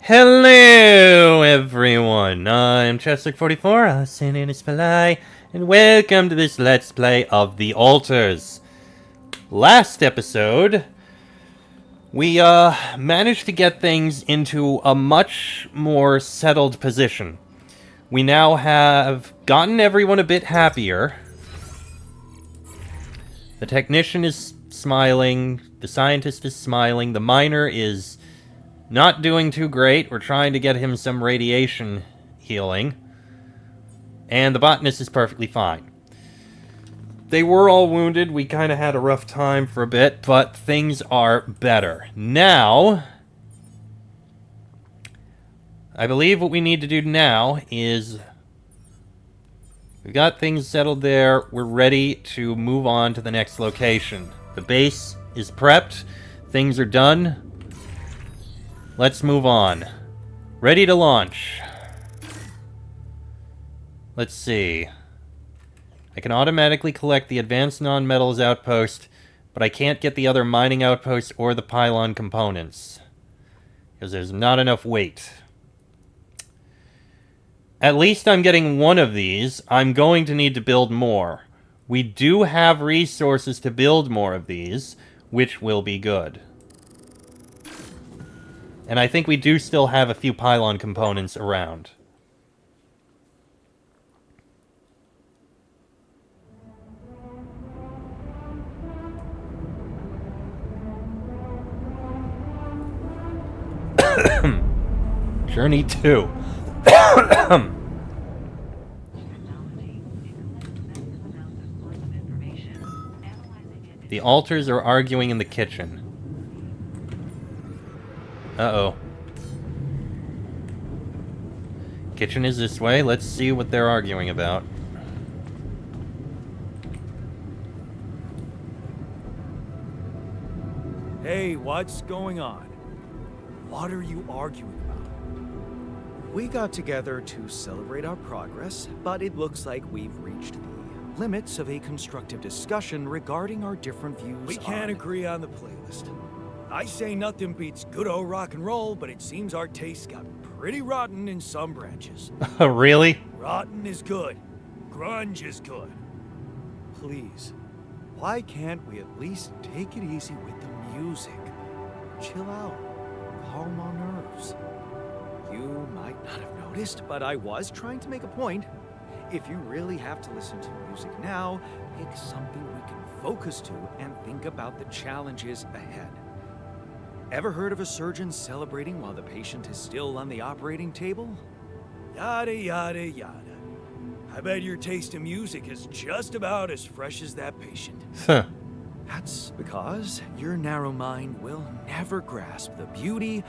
Hello, everyone. I'm Chester44, and welcome to this Let's Play of The Altars. Last episode, we managed to get things into a much more settled position. We now have gotten everyone a bit happier. The technician is smiling, the scientist is smiling, the miner is not doing too great. We're trying to get him some radiation healing. And the botanist is perfectly fine. They were all wounded. We kind of had a rough time for a bit, but things are better. Now, I believe what we need to do now is we've got things settled there. We're ready to move on to the next location. The base is prepped. Things are done. Let's move on. Ready to launch. Let's see. I can automatically collect the advanced non-metals outpost, but I can't get the other mining outpost or the pylon components, because there's not enough weight. At least I'm getting one of these. I'm going to need to build more. We do have resources to build more of these, which will be good. And I think we do still have a few pylon components around. Journey 2. The altars are arguing in the kitchen. Uh-oh. Kitchen is this way. Let's see what they're arguing about. Hey, what's going on? What are you arguing about? We got together to celebrate our progress, but it looks like we've reached the limits of a constructive discussion regarding our different views. We can't agree on the playlist. I say nothing beats good old rock and roll, but it seems our tastes got pretty rotten in some branches. Really? Rotten is good. Grunge is good. Please, why can't we at least take it easy with the music? Chill out. Calm our nerves. You might not have noticed, but I was trying to make a point. If you really have to listen to music now, pick something we can focus to and think about the challenges ahead. Ever heard of a surgeon celebrating while the patient is still on the operating table? Yada, yada, yada. I bet your taste in music is just about as fresh as that patient. Huh. That's because your narrow mind will never grasp the beauty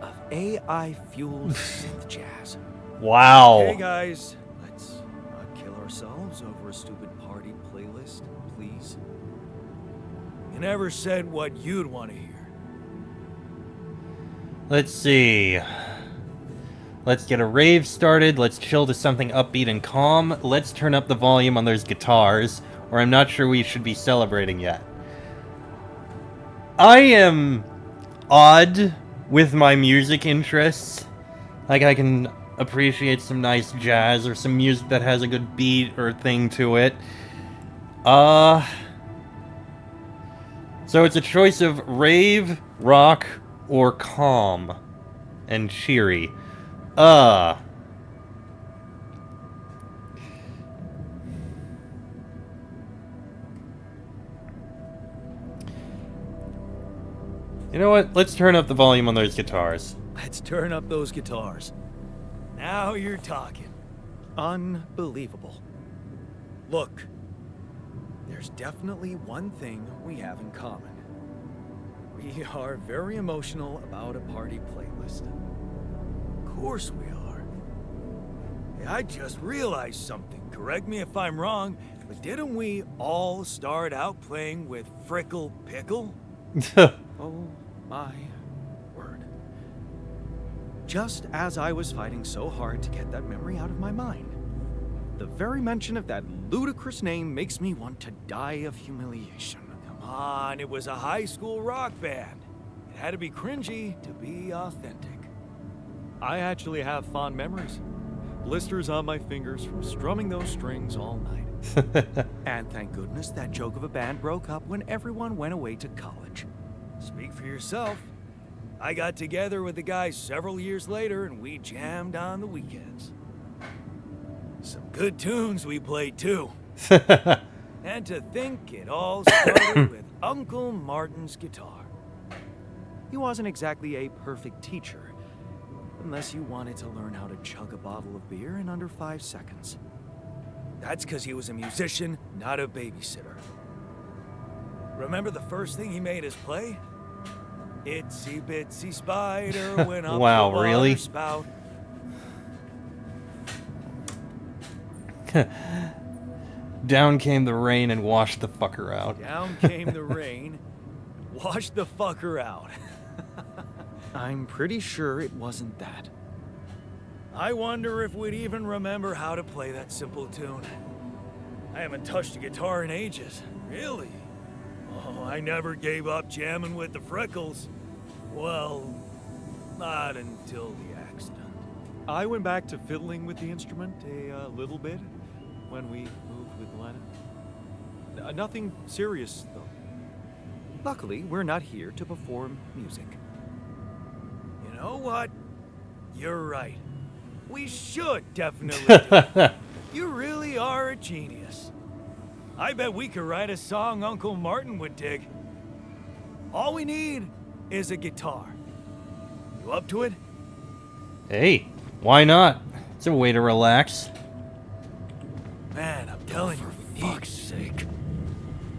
of AI-fueled synth jazz. Wow. Hey guys, let's not kill ourselves over a stupid party playlist, please. You never said what you'd want to hear. Let's see. Let's get a rave started. Let's chill to something upbeat and calm. Let's turn up the volume on those guitars, or I'm not sure we should be celebrating yet. I am odd with my music interests. Like, I can appreciate some nice jazz or some music that has a good beat or thing to it. So it's a choice of rave, rock, or calm and cheery. You know what? Let's turn up the volume on those guitars. Let's turn up those guitars. Now you're talking. Unbelievable. Look, there's definitely one thing we have in common. We are very emotional about a party playlist. Of course we are. Hey, I just realized something. Correct me if I'm wrong, but didn't we all start out playing with Frickle Pickle? Oh my word. Just as I was fighting so hard to get that memory out of my mind, the very mention of that ludicrous name makes me want to die of humiliation. Come on, it was a high school rock band. It had to be cringy to be authentic. I actually have fond memories. Blisters on my fingers from strumming those strings all night. And thank goodness that joke of a band broke up when everyone went away to college. Speak for yourself. I got together with the guys several years later and we jammed on the weekends. Some good tunes we played too. And to think it all started with Uncle Martin's guitar. He wasn't exactly a perfect teacher, unless you wanted to learn how to chug a bottle of beer in under 5 seconds. That's because he was a musician, not a babysitter. Remember the first thing he made us play? Itsy bitsy spider went up Wow, the water really? spout. Down came the rain and washed the fucker out. Down came the rain, washed the fucker out. I'm pretty sure it wasn't that. I wonder if we'd even remember how to play that simple tune. I haven't touched a guitar in ages. Really? Oh, I never gave up jamming with the Freckles. Well, not until the accident. I went back to fiddling with the instrument a little bit when we moved with Lennon. Nothing serious, though. Luckily, we're not here to perform music. You know what? You're right. We should definitely do it. You really are a genius. I bet we could write a song Uncle Martin would dig. All we need is a guitar. You up to it? Hey, why not? It's a way to relax. Man, I'm telling you, for fuck's sake.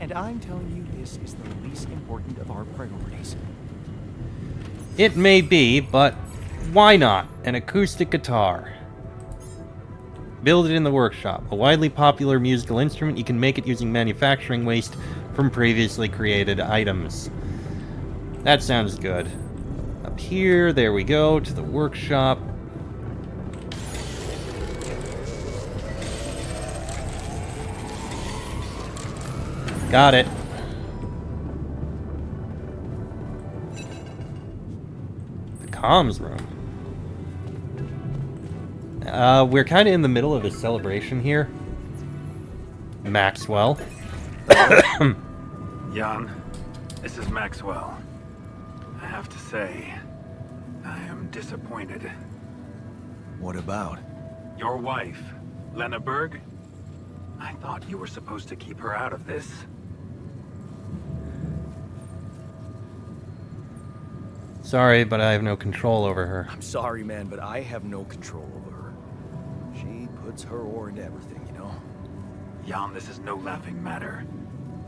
And I'm telling you, this is the least important of our priorities. It may be, but why not? An acoustic guitar. Build it in the workshop. A widely popular musical instrument, you can make it using manufacturing waste from previously created items. That sounds good. Up here, there we go, to the workshop. Got it. The comms room. We're kind of in the middle of a celebration here. Maxwell. Jan, this is Maxwell. I have to say, I am disappointed. What about? Your wife, Lena Berg? I thought you were supposed to keep her out of this. Sorry, but I have no control over her. I'm sorry, man, but I have no control over her. She puts her oar into everything, you know? Jan, this is no laughing matter.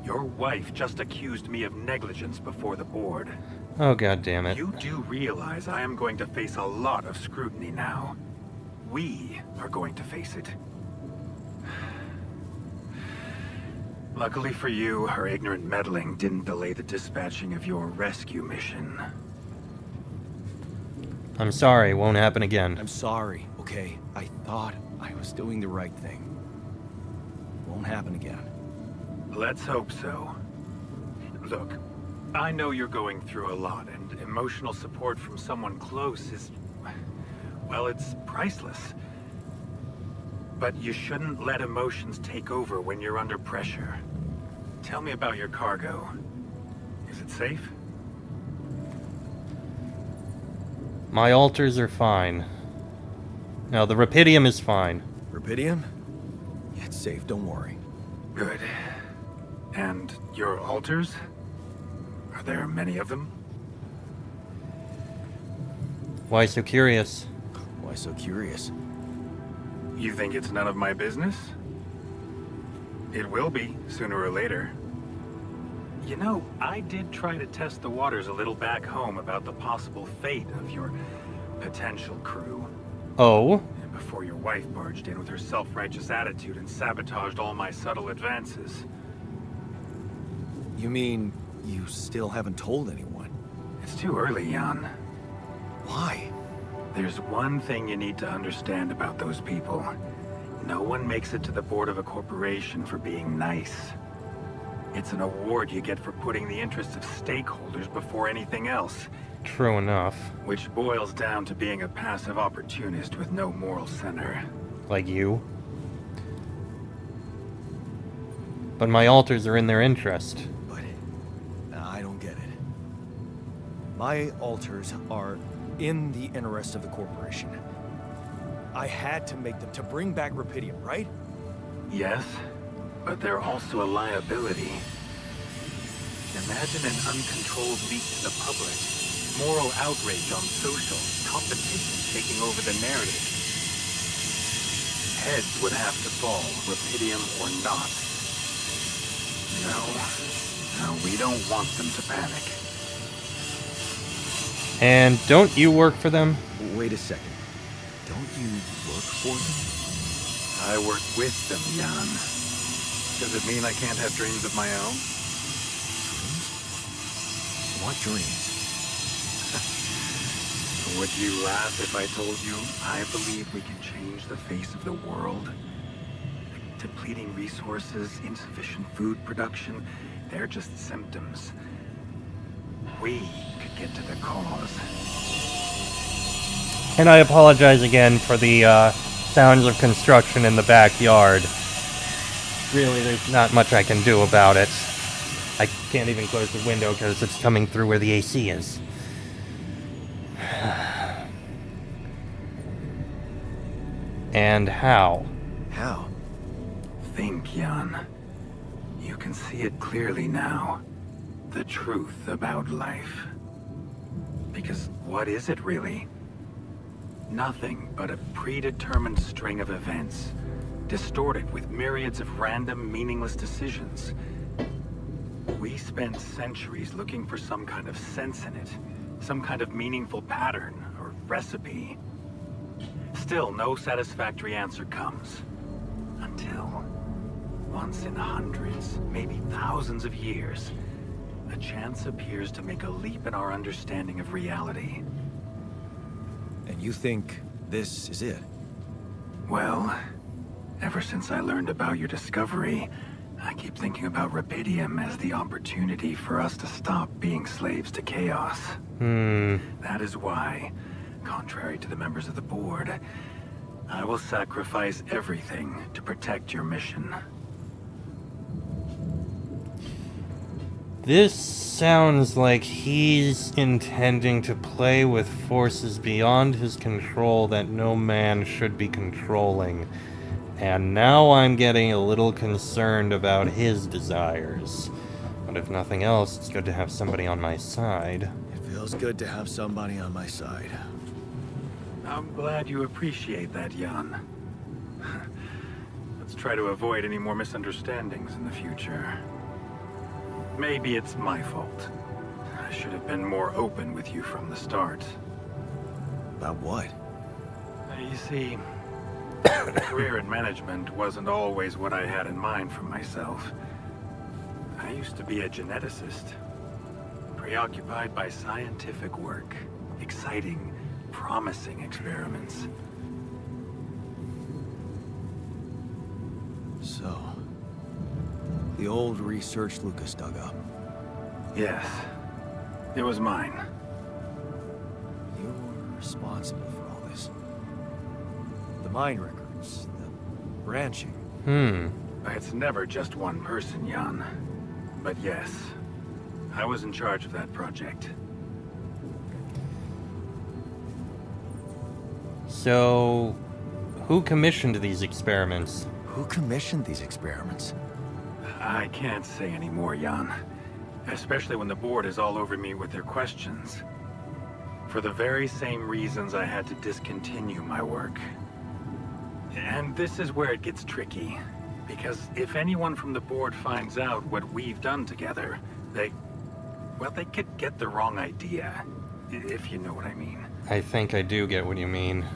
Your wife just accused me of negligence before the board. Oh, god damn it. You do realize I am going to face a lot of scrutiny now. We are going to face it. Luckily for you, her ignorant meddling didn't delay the dispatching of your rescue mission. I'm sorry, won't happen again. I'm sorry, okay? I thought I was doing the right thing. Won't happen again. Let's hope so. Look, I know you're going through a lot, and emotional support from someone close is... well, it's priceless. But you shouldn't let emotions take over when you're under pressure. Tell me about your cargo. Is it safe? My altars are fine. No, the Rapidium is fine. Rapidium? Yeah, it's safe, don't worry. Good. And your altars? Are there many of them? Why so curious? Why so curious? You think it's none of my business? It will be, sooner or later. You know, I did try to test the waters a little back home about the possible fate of your potential crew. Oh? And before your wife barged in with her self-righteous attitude and sabotaged all my subtle advances. You mean you still haven't told anyone? It's too early, Jan. Why? There's one thing you need to understand about those people. No one makes it to the board of a corporation for being nice. It's an award you get for putting the interests of stakeholders before anything else. True enough. Which boils down to being a passive opportunist with no moral center. Like you. But my alters are in their interest. But I don't get it. My alters are in the interest of the corporation. I had to make them to bring back Rapidium, right? Yes, but they're also a liability. Imagine an uncontrolled leak to the public. Moral outrage on social, competition taking over the narrative. Heads would have to fall, Rapidium or not. No, we don't want them to panic. And don't you work for them? Wait a second. Don't you work for them? I work with them, Jan. Does it mean I can't have dreams of my own? Dreams? What dreams? Would you laugh if I told you I believe we can change the face of the world? Depleting resources, insufficient food production, they're just symptoms. We could get to the cause. And I apologize again for the sounds of construction in the backyard. Really, there's not much I can do about it. I can't even close the window because it's coming through where the AC is. And how? How? Think, Jan. You can see it clearly now. The truth about life. Because what is it really? Nothing but a predetermined string of events, distorted with myriads of random, meaningless decisions. We spent centuries looking for some kind of sense in it, some kind of meaningful pattern or recipe. Still, no satisfactory answer comes. Until, once in hundreds, maybe thousands of years, a chance appears to make a leap in our understanding of reality. And you think this is it? Well, ever since I learned about your discovery, I keep thinking about Rapidium as the opportunity for us to stop being slaves to chaos. That is why, contrary to the members of the board, I will sacrifice everything to protect your mission. This sounds like he's intending to play with forces beyond his control that no man should be controlling. And now I'm getting a little concerned about his desires. But if nothing else, it's good to have somebody on my side. It feels good to have somebody on my side. I'm glad you appreciate that, Jan. Let's try to avoid any more misunderstandings in the future. Maybe it's my fault. I should have been more open with you from the start. About what? You see, a career in management wasn't always what I had in mind for myself. I used to be a geneticist, preoccupied by scientific work, exciting, promising experiments. So, the old research Lucas dug up. Yes, it was mine. You were responsible for all this. The mine records, the branching. It's never just one person, Jan. But yes, I was in charge of that project. So, who commissioned these experiments? Who commissioned these experiments? I can't say any more, Jan. Especially when the board is all over me with their questions. For the very same reasons I had to discontinue my work. And this is where it gets tricky. Because if anyone from the board finds out what we've done together, they could get the wrong idea. If you know what I mean. I think I do get what you mean.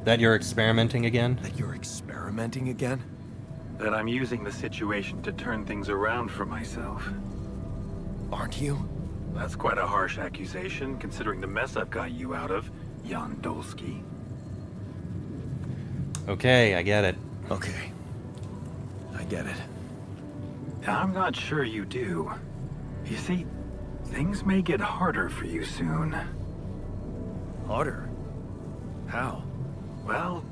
That you're experimenting again? That you're experimenting again? That I'm using the situation to turn things around for myself. Aren't you? That's quite a harsh accusation, considering the mess I've got you out of, Jan Dolsky. Okay, I get it. Okay. I get it. I'm not sure you do. You see, things may get harder for you soon. Harder? How? Well,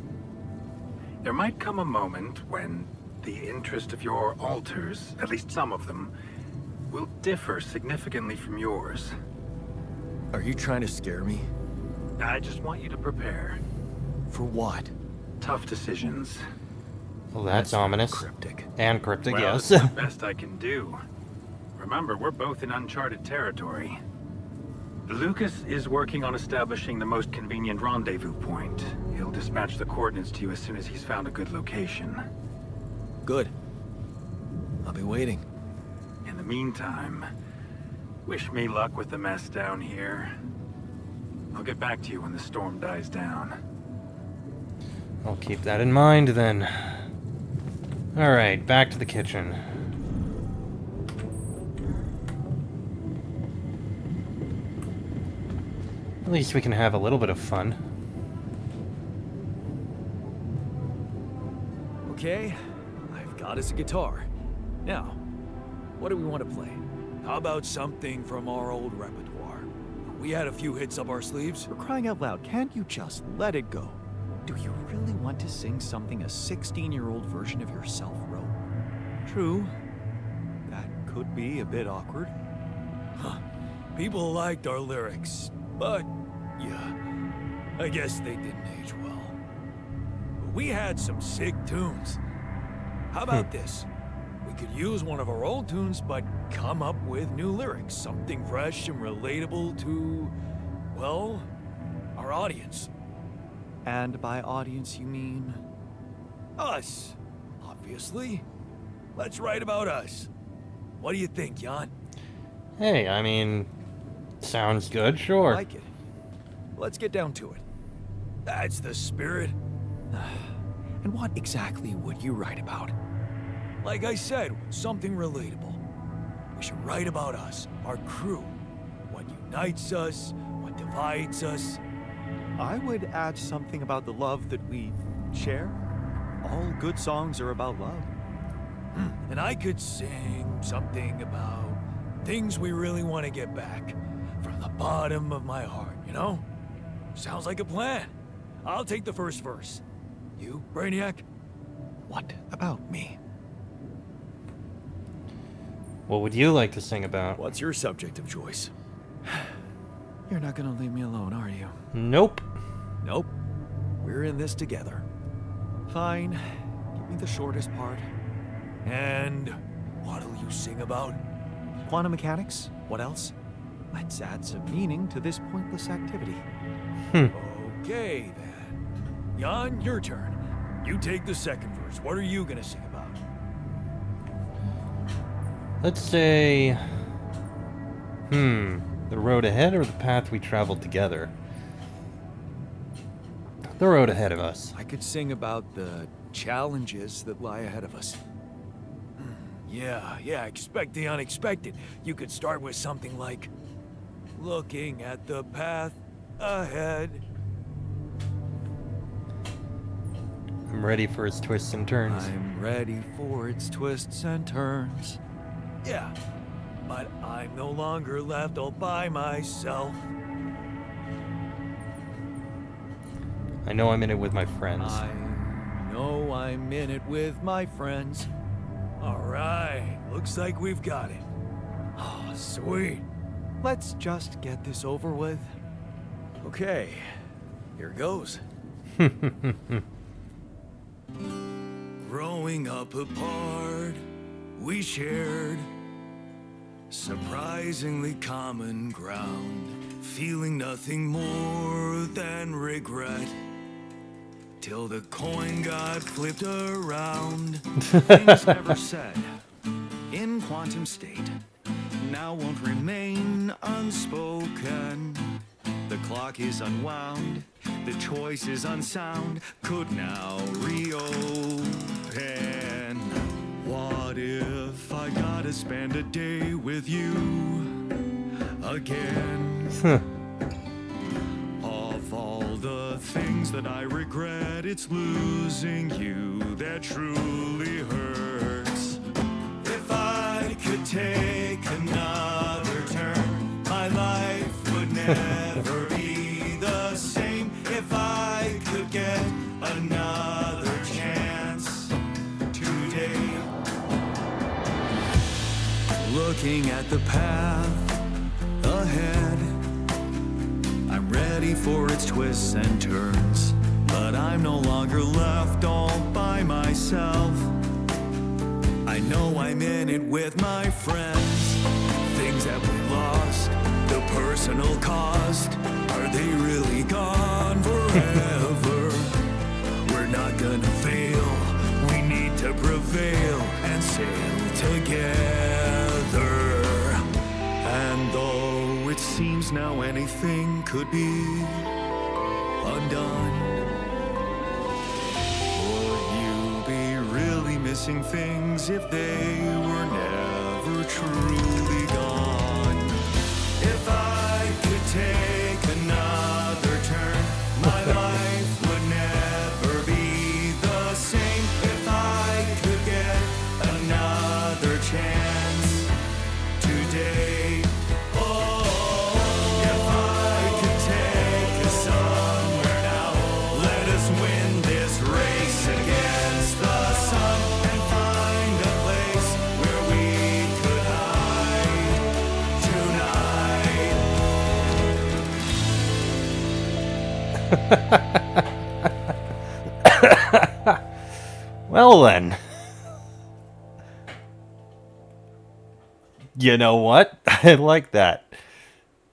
there might come a moment when the interest of your alters, at least some of them, will differ significantly from yours. Are you trying to scare me? I just want you to prepare. For what? Tough decisions. Well, that's ominous. Cryptic. And cryptic, Well, yes. it's the best I can do. Remember, we're both in uncharted territory. Lucas is working on establishing the most convenient rendezvous point. He'll dispatch the coordinates to you as soon as he's found a good location. Good. I'll be waiting. In the meantime, wish me luck with the mess down here. I'll get back to you when the storm dies down. I'll keep that in mind then. Alright, back to the kitchen. At least we can have a little bit of fun. Okay, I've got us a guitar. Now, what do we want to play? How about something from our old repertoire? We had a few hits up our sleeves. For crying out loud, can't you just let it go? Do you really want to sing something a 16-year-old version of yourself wrote? True. That could be a bit awkward. Huh. People liked our lyrics, but yeah, I guess they didn't age well. But we had some sick tunes. How about this? We could use one of our old tunes, but come up with new lyrics. Something fresh and relatable to, well, our audience. And by audience, you mean? Us, obviously. Let's write about us. What do you think, Jan? Hey, I mean, sounds good, I sure. like it. Let's get down to it. That's the spirit. And what exactly would you write about? Like I said, something relatable. We should write about us, our crew. What unites us, what divides us. I would add something about the love that we share. All good songs are about love. And I could sing something about things we really want to get back. From the bottom of my heart, you know? Sounds like a plan. I'll take the first verse. You, Brainiac? What about me? What would you like to sing about? What's your subject of choice? You're not gonna leave me alone, are you? Nope. Nope. We're in this together. Fine. Give me the shortest part. And what'll you sing about? Quantum mechanics? What else? Let's add some meaning to this pointless activity. Okay, then. Jan, your turn. You take the second verse. What are you gonna sing about? Let's say... the road ahead or the path we traveled together? The road ahead of us. I could sing about the challenges that lie ahead of us. Yeah, expect the unexpected. You could start with something like, looking at the path ahead. I'm ready for its twists and turns. I'm ready for its twists and turns. Yeah, but I'm no longer left all by myself. I know I'm in it with my friends. I know I'm in it with my friends. All right, looks like we've got it. Oh, sweet. Let's just get this over with. Okay, here goes. Growing up apart, we shared surprisingly common ground, feeling nothing more than regret. Till the coin got flipped around. Things never said in quantum state now won't remain unspoken. The clock is unwound, the choice is unsound, could now reopen. What if I gotta spend a day with you again? Of all the things that I regret, it's losing you that truly hurts. If I could take another turn, never be the same if I could get another chance today. Looking at the path ahead, I'm ready for its twists and turns, but I'm no longer left all by myself. I know I'm in it with my friends. Things that we lost, the personal cost, are they really gone forever? We're not gonna fail, we need to prevail and sail together. And though it seems now anything could be undone, would you be really missing things if they were never truly gone? If I could take another turn, my life would never be the same. If I could get another chance today. Oh, if I could take us somewhere now, let us win this race against the sun and find a place where we could hide tonight. Well then. You know what? I like that.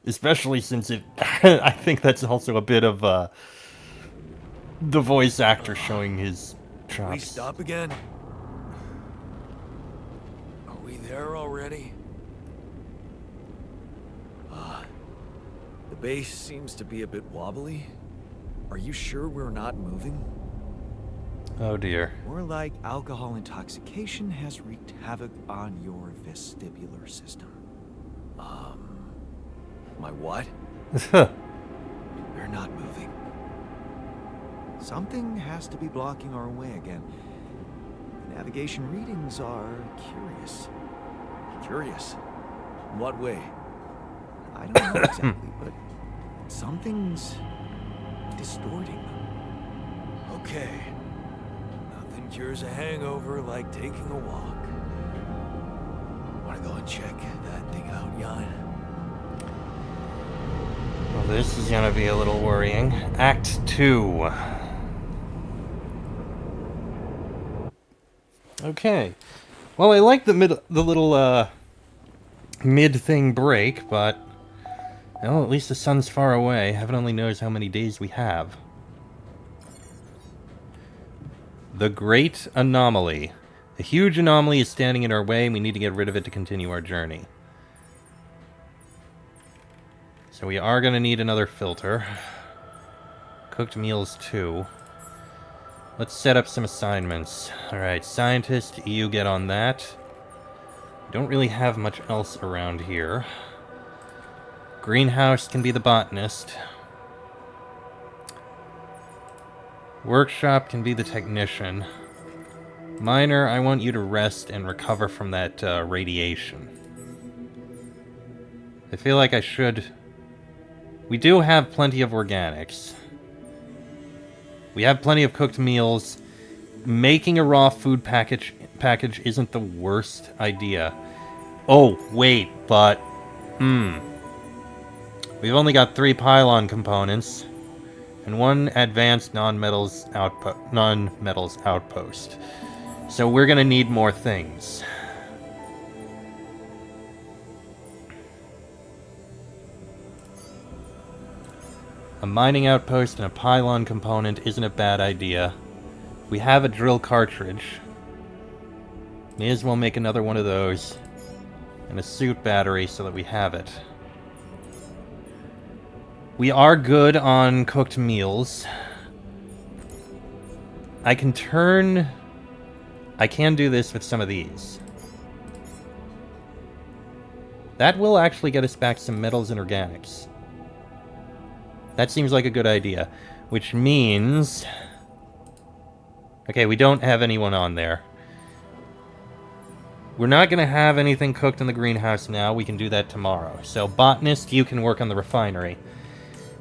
Especially since it... I think that's also a bit of the voice actor showing his We chops. stop again? Are we there already? The base seems to be a bit wobbly. Are you sure we're not moving? Oh dear. More like alcohol intoxication has wreaked havoc on your vestibular system. My what? We're not moving. Something has to be blocking our way again. The navigation readings are curious. Curious. In what way? I don't know exactly, but something's distorting them. Okay. Nothing cures a hangover like taking a walk. Wanna go and check that thing out, Jan? Well, this is gonna be a little worrying. Act 2. Okay. Well, I like the little mid-thing break, but well, at least the sun's far away. Heaven only knows how many days we have. The Great Anomaly. A huge anomaly is standing in our way, and we need to get rid of it to continue our journey. So we are going to need another filter. Cooked meals 2. Let's set up some assignments. Alright, scientist, you get on that. Don't really have much else around here. Greenhouse can be the botanist. Workshop can be the technician. Miner, I want you to rest and recover from that radiation. I feel like I should... We do have plenty of organics. We have plenty of cooked meals. Making a raw food package isn't the worst idea. Oh, wait, but... We've only got 3 pylon components. And 1 advanced non-metals outpost. So we're gonna need more things. A mining outpost and a pylon component isn't a bad idea. We have a drill cartridge. May as well make another one of those. And a suit battery so that we have it. We are good on cooked meals. I can do this with some of these. That will actually get us back some metals and organics. That seems like a good idea. Which means... Okay, we don't have anyone on there. We're not going to have anything cooked in the greenhouse now. We can do that tomorrow. So, botanist, you can work on the refinery.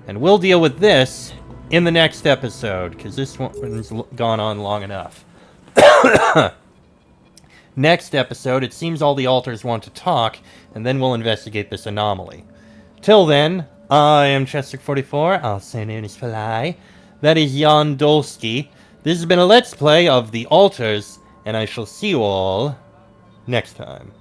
And we'll deal with this in the next episode, because this one's gone on long enough. Next episode, it seems all the alters want to talk, and then we'll investigate this anomaly. Till then, I am Chester44, also known as Fly. That is Jan Dolsky. This has been a Let's Play of The Alters, and I shall see you all next time.